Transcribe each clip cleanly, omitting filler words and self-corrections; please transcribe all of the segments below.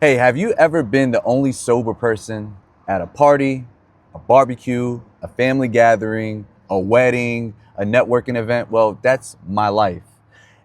Hey, have you ever been the only sober person at a party, a barbecue, a family gathering, a wedding, a networking event? Well, that's my life.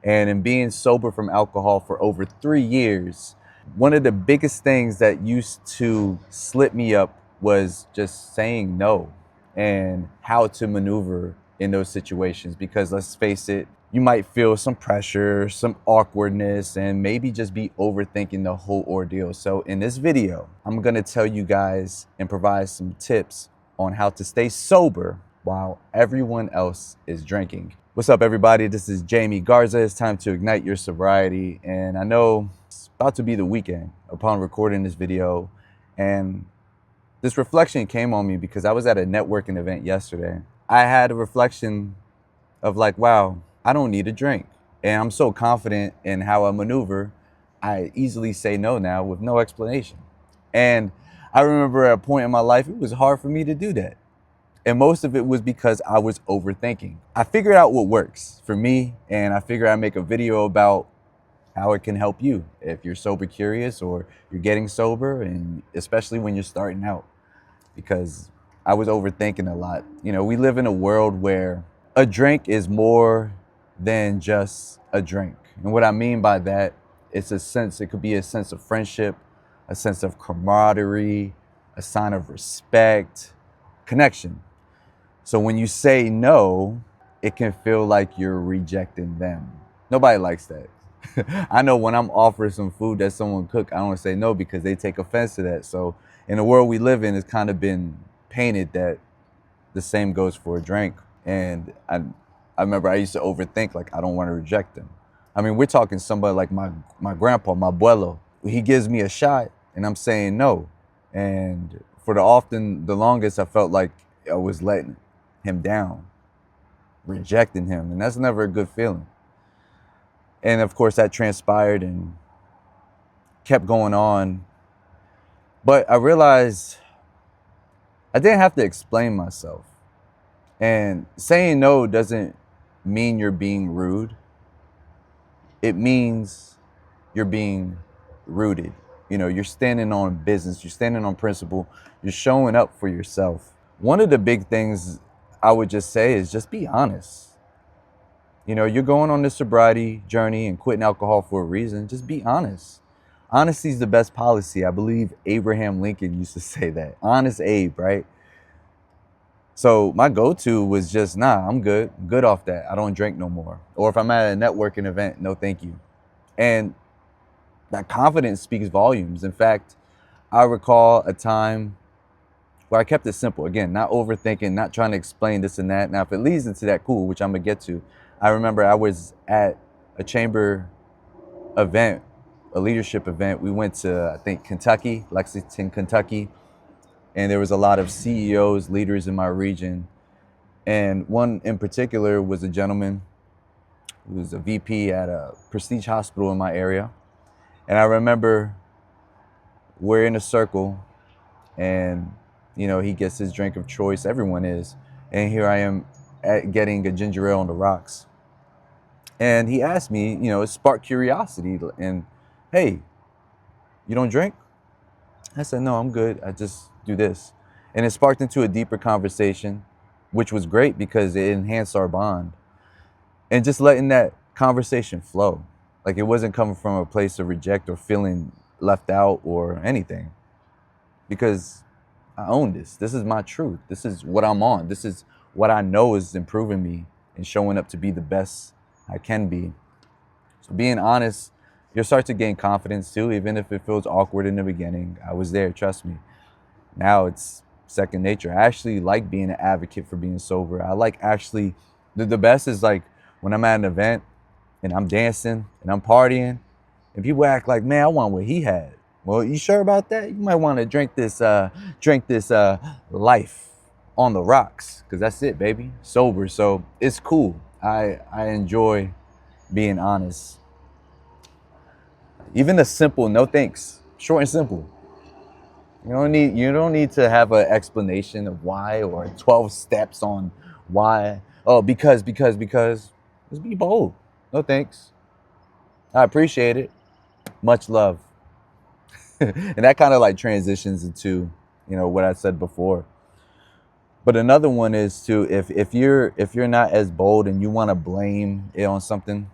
And in being sober from alcohol for over 3 years, one of the biggest things that used to slip me up was just saying no and how to maneuver in those situations. Because let's face it, you might feel some pressure, some awkwardness, and maybe just be overthinking the whole ordeal. So in this video, I'm gonna tell you guys and provide some tips on how to stay sober while everyone else is drinking. What's up, everybody? This is Jamie Garza. It's time to ignite your sobriety. And I know it's about to be the weekend upon recording this video. And this reflection came on me because I was at a networking event yesterday. I had a reflection of like, wow, I don't need a drink. And I'm so confident in how I maneuver, I easily say no now with no explanation. And I remember at a point in my life, it was hard for me to do that. And most of it was because I was overthinking. I figured out what works for me, and I figured I'd make a video about how it can help you if you're sober curious or you're getting sober, and especially when you're starting out, because I was overthinking a lot. You know, we live in a world where a drink is more than just a drink. And what I mean by that, it's a sense, it could be a sense of friendship, a sense of camaraderie, a sign of respect, connection. So when you say no, it can feel like you're rejecting them. Nobody likes that. I know when I'm offered some food that someone cooked, I don't want to say no because they take offense to that. So in the world we live in, it's kind of been painted that the same goes for a drink. And I remember I used to overthink, like, I don't want to reject them. I mean, we're talking somebody like my grandpa, my abuelo. He gives me a shot and I'm saying no. And for the longest, I felt like I was letting him down, rejecting him. And that's never a good feeling. And of course that transpired and kept going on. But I realized I didn't have to explain myself. And saying no doesn't mean you're being rude. It means you're being rooted. You know, you're standing on business, you're standing on principle, you're showing up for yourself. One of the big things I would just say is just be honest. You know, you're going on this sobriety journey and quitting alcohol for a reason. Just be honest. Honesty is the best policy. I believe Abraham Lincoln used to say that. Honest Abe, right? So my go-to was just, nah, I'm good. I'm good off that. I don't drink no more. Or if I'm at a networking event, no thank you. And that confidence speaks volumes. In fact, I recall a time where I kept it simple. Again, not overthinking, not trying to explain this and that. Now, if it leads into that, cool, which I'm gonna get to. I remember I was at a chamber event, a leadership event. We went to, I think, Kentucky, Lexington, Kentucky. And there was a lot of CEOs, leaders in my region. And one in particular was a gentleman who was a VP at a prestige hospital in my area. And I remember we're in a circle and, you know, he gets his drink of choice. Everyone is. And here I am getting a ginger ale on the rocks. And he asked me, you know, it sparked curiosity. And, hey, you don't drink? I said, no, I'm good. I just do this. And it sparked into a deeper conversation, which was great because it enhanced our bond. And just letting that conversation flow. Like it wasn't coming from a place of reject or feeling left out or anything. Because I own this. This is my truth. This is what I'm on. This is what I know is improving me and showing up to be the best I can be. So being honest, you'll start to gain confidence too, even if it feels awkward in the beginning. I was there, trust me. Now it's second nature. I actually like being an advocate for being sober. I like actually, the best is like when I'm at an event and I'm dancing and I'm partying and people act like, man, I want what he had. Well, you sure about that? You might want to drink this life on the rocks, because that's it, baby. Sober. So it's cool. I enjoy being honest. Even a simple no thanks, short and simple. You don't need to have an explanation of why or 12 steps on why. Oh, because. Just be bold. No thanks. I appreciate it. Much love. And that kind of like transitions into, what I said before. But another one is to, if you're not as bold and you want to blame it on something,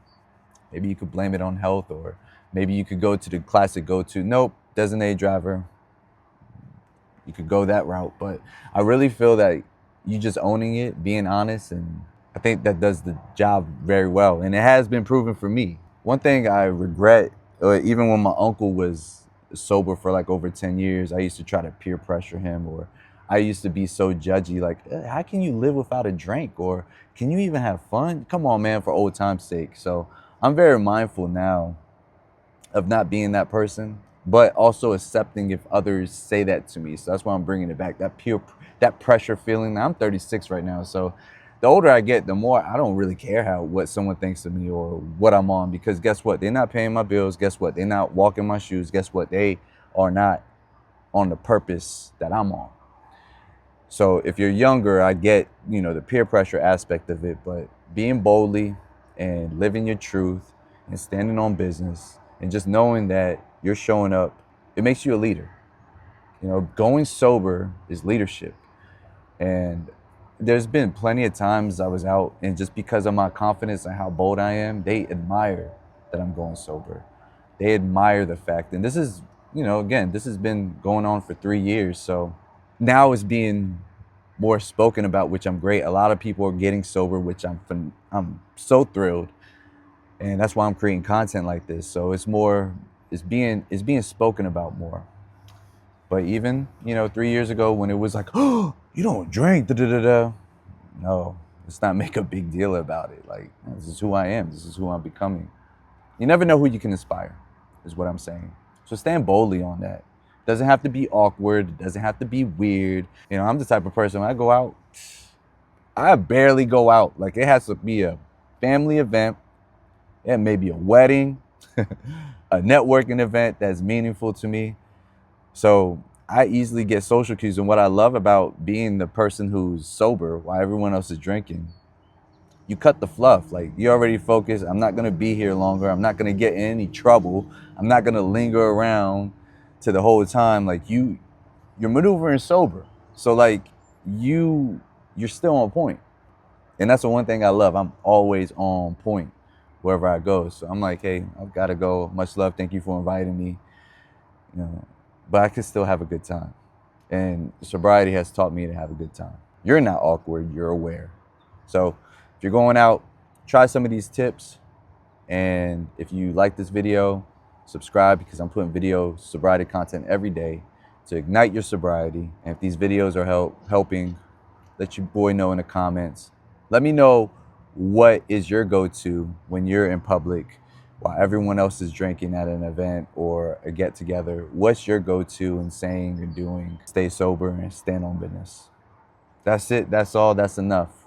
maybe you could blame it on health, or maybe you could go to the classic go-to, nope, designated driver. You could go that route. But I really feel that you just owning it, being honest, and I think that does the job very well. And it has been proven for me. One thing I regret, even when my uncle was sober for like over 10 years, I used to try to peer pressure him, or I used to be so judgy, like, how can you live without a drink? Or can you even have fun? Come on, man, for old time's sake. So I'm very mindful now of not being that person, but also accepting if others say that to me. So that's why I'm bringing it back. That pressure feeling. Now, I'm 36 right now, so the older I get, the more I don't really care what someone thinks of me or what I'm on, because guess what? They're not paying my bills. Guess what? They're not walking my shoes. Guess what? They are not on the purpose that I'm on. So if you're younger, I get, the peer pressure aspect of it, but being boldly and living your truth and standing on business and just knowing that you're showing up, it makes you a leader. Going sober is leadership. And there's been plenty of times I was out, and just because of my confidence and how bold I am, they admire that I'm going sober. They admire the fact, and this is, again, this has been going on for 3 years. So now it's being more spoken about, which I'm great. A lot of people are getting sober, which I'm so thrilled, and that's why I'm creating content like this. So it's being spoken about more. But even 3 years ago, when it was like, oh, you don't drink, da da da da. No, let's not make a big deal about it. Like, this is who I am. This is who I'm becoming. You never know who you can inspire, is what I'm saying. So stand boldly on that. Doesn't have to be awkward. It doesn't have to be weird. I'm the type of person, when I go out, I barely go out. Like, it has to be a family event. It may be a wedding, a networking event that's meaningful to me. So I easily get social cues. And what I love about being the person who's sober while everyone else is drinking, you cut the fluff. Like, you're already focused. I'm not going to be here longer. I'm not going to get in any trouble. I'm not going to linger around to the whole time. Like, you're maneuvering sober. So like you're still on point. And that's the one thing I love. I'm always on point wherever I go. So I'm like, hey, I've got to go. Much love. Thank you for inviting me. But I can still have a good time. And sobriety has taught me to have a good time. You're not awkward, you're aware. So if you're going out, try some of these tips. And if you like this video, subscribe, because I'm putting video sobriety content every day to ignite your sobriety. And if these videos are helping, let your boy know in the comments. Let me know what is your go-to when you're in public while everyone else is drinking at an event or a get-together. What's your go-to in saying and doing? Stay sober and stand on business. That's it. That's all. That's enough.